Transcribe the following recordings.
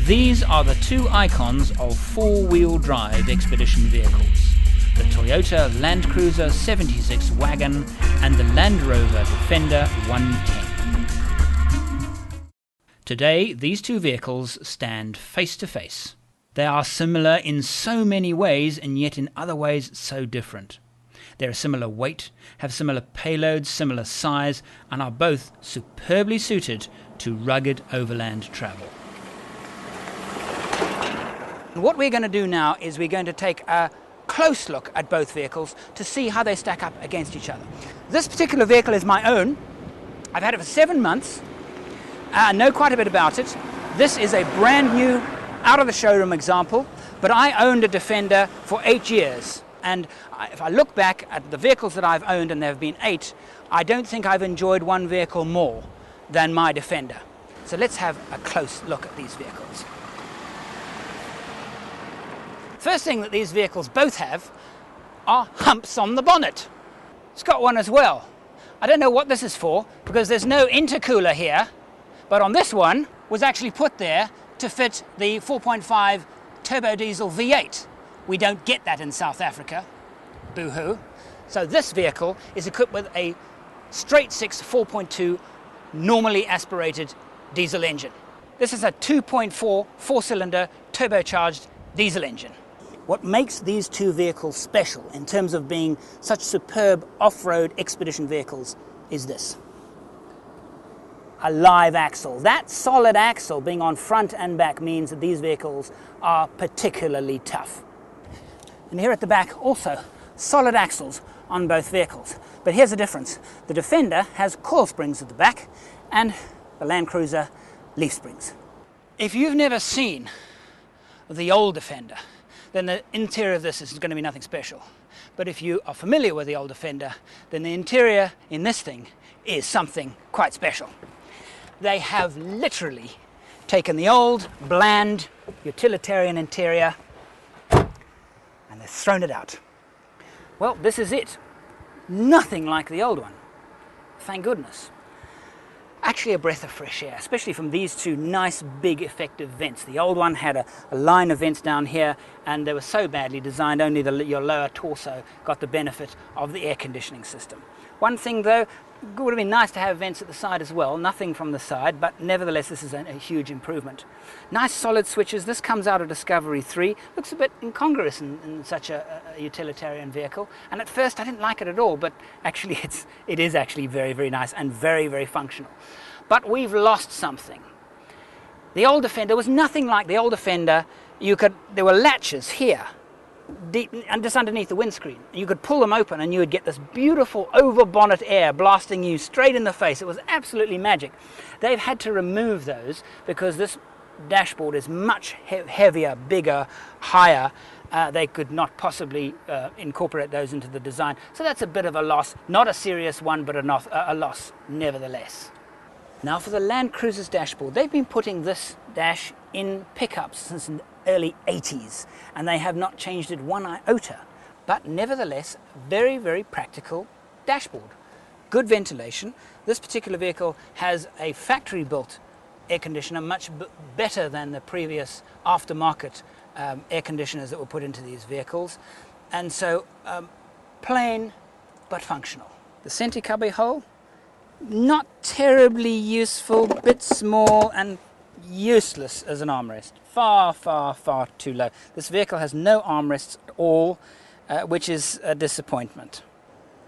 These are the two icons of four-wheel drive expedition vehicles, the Toyota Land Cruiser 76 wagon and the Land Rover Defender 110. Today, these two vehicles stand face to face. They are similar in so many ways and yet in other ways so different. They're a similar weight, have similar payloads, similar size, and are both superbly suited to rugged overland travel. What we're going to do now is we're going to take a close look at both vehicles to see how they stack up against each other. This particular vehicle is my own. I've had it for 7 months. I know quite a bit about it. This is a brand new, out of the showroom example, but I owned a Defender for 8 years. And if I look back at the vehicles that I've owned, and there have been 8, I don't think I've enjoyed one vehicle more than my Defender. So let's have a close look at these vehicles. First thing that these vehicles both have are humps on the bonnet. It's got one as well. I don't know what this is for because there's no intercooler here, but on this one was actually put there to fit the 4.5 turbo diesel V8. We don't get that in South Africa, boo-hoo. So this vehicle is equipped with a straight 6 4.2 normally aspirated diesel engine. This is a 2.4 four-cylinder turbocharged diesel engine. What makes these two vehicles special in terms of being such superb off-road expedition vehicles is this: a live axle. That solid axle being on front and back means that these vehicles are particularly tough. And here at the back also, solid axles on both vehicles. But here's the difference. The Defender has coil springs at the back and the Land Cruiser leaf springs. If you've never seen the old Defender, then the interior of this is going to be nothing special. But if you are familiar with the old Defender, then the interior in this thing is something quite special. They have literally taken the old, bland, utilitarian interior and they've thrown it out. Well, this is it. Nothing like the old one. Thank goodness. Actually a breath of fresh air, especially from these two nice, big, effective vents. The old one had a line of vents down here, and they were so badly designed, only your lower torso got the benefit of the air conditioning system. One thing, though, it would have been nice to have vents at the side as well. Nothing from the side, but nevertheless, this is a huge improvement. Nice solid switches. This comes out of Discovery 3. Looks a bit incongruous in such a utilitarian vehicle. And at first, I didn't like it at all, but actually, it is actually very, very nice and very, very functional. But we've lost something. The old Defender was nothing like the old Defender. There were latches here, deep, and just underneath the windscreen. You could pull them open and you would get this beautiful over bonnet air blasting you straight in the face. It was absolutely magic. They've had to remove those because this dashboard is much heavier, bigger, higher. They could not possibly incorporate those into the design. So that's a bit of a loss. Not a serious one, but a loss nevertheless. Now for the Land Cruiser's dashboard. They've been putting this dash in pickups since the early 80s, and they have not changed it one iota. But nevertheless, very, very practical dashboard. Good ventilation. This particular vehicle has a factory-built air conditioner, much better than the previous aftermarket air conditioners that were put into these vehicles. And so, plain but functional. The center cubby hole, not terribly useful, bit small and useless as an armrest. Far, far, far too low. This vehicle has no armrests at all, which is a disappointment.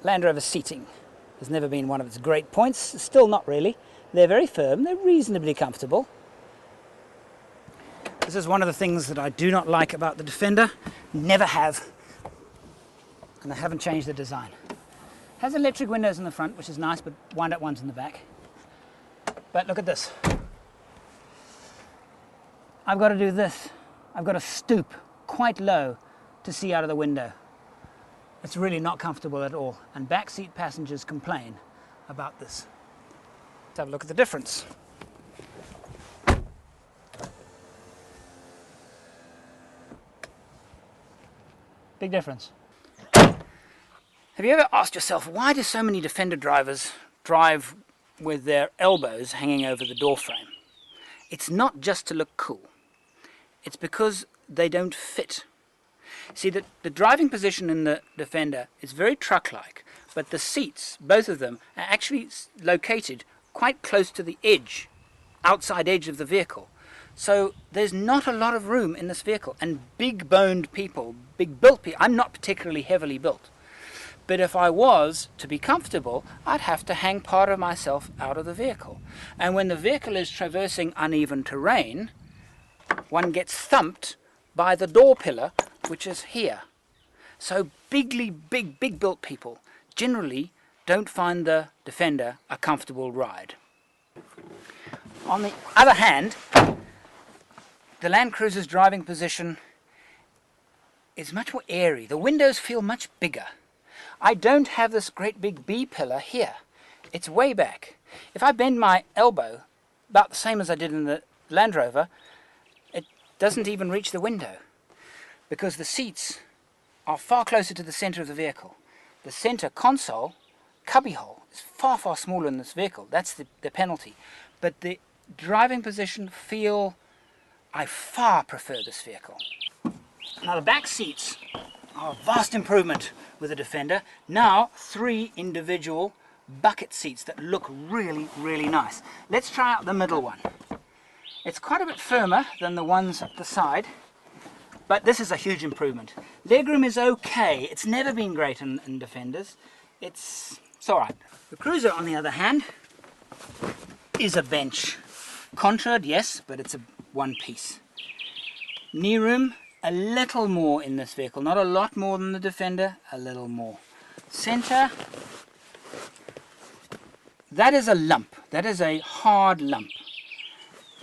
Land Rover seating has never been one of its great points, still not really. They're very firm, they're reasonably comfortable. This is one of the things that I do not like about the Defender, never have, and I haven't changed the design. Has electric windows in the front, which is nice, but wind-up ones in the back. But look at this. I've got to do this. I've got to stoop quite low to see out of the window. It's really not comfortable at all, and backseat passengers complain about this. Let's have a look at the difference. Big difference. Have you ever asked yourself, why do so many Defender drivers drive with their elbows hanging over the door frame? It's not just to look cool. it's because they don't fit. See, the driving position in the Defender is very truck-like, but the seats, both of them, are actually located quite close to the edge, outside edge of the vehicle. So there's not a lot of room in this vehicle, and big-boned people, big-built people, I'm not particularly heavily built, but if I was to be comfortable, I'd have to hang part of myself out of the vehicle. And when the vehicle is traversing uneven terrain, one gets thumped by the door pillar, which is here. So big-built people generally don't find the Defender a comfortable ride. On the other hand, the Land Cruiser's driving position is much more airy. The windows feel much bigger. I don't have this great big B pillar here. It's way back. If I bend my elbow about the same as I did in the Land Rover, it doesn't even reach the window, because the seats are far closer to the center of the vehicle. The center console, cubbyhole, is far smaller in this vehicle. That's the penalty. But the driving position feel, I far prefer this vehicle. Now the back seats are a vast improvement with the Defender. Now 3 individual bucket seats that look really nice. Let's try out the middle one. It's quite a bit firmer than the ones at the side, but this is a huge improvement. Legroom is okay. It's never been great in Defenders. It's alright. The Cruiser, on the other hand, is a bench. Contoured, yes, but it's a one piece. Knee room, a little more in this vehicle. Not a lot more than the Defender, a little more. Center, that is a lump. That is a hard lump.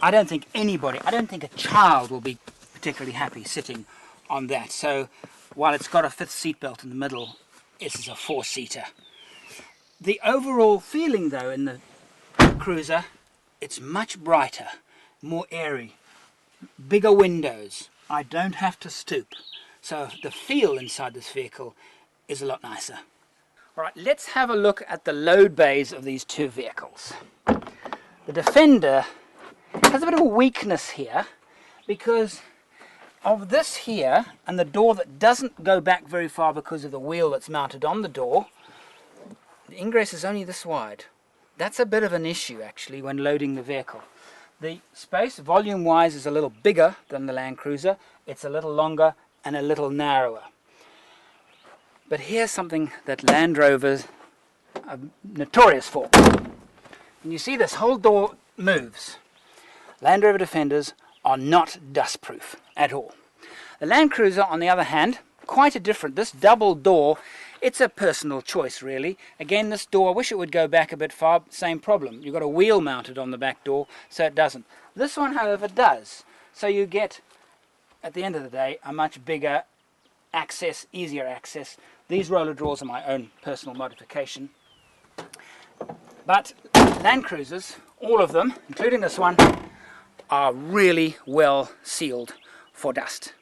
I don't think a child will be particularly happy sitting on that. So while it's got a 5th seat belt in the middle, this is a 4-seater. The overall feeling though in the Cruiser, it's much brighter, more airy, bigger windows. I don't have to stoop. So the feel inside this vehicle is a lot nicer. Alright, let's have a look at the load bays of these 2 vehicles. The Defender has a bit of a weakness here because of this here, and the door that doesn't go back very far because of the wheel that's mounted on the door. The ingress is only this wide. That's a bit of an issue actually when loading the vehicle. The space volume wise is a little bigger than the Land Cruiser. It's a little longer and a little narrower. But here's something that Land Rovers are notorious for. And you see this whole door moves. Land Rover Defenders are not dustproof at all. The Land Cruiser, on the other hand, quite a different. This double door, it's a personal choice really. Again, this door, I wish it would go back a bit far, same problem. You've got a wheel mounted on the back door, so it doesn't. This one, however, does. So you get, at the end of the day, a much bigger access, easier access. These roller drawers are my own personal modification. But Land Cruisers, all of them, including this one, are really well sealed for dust.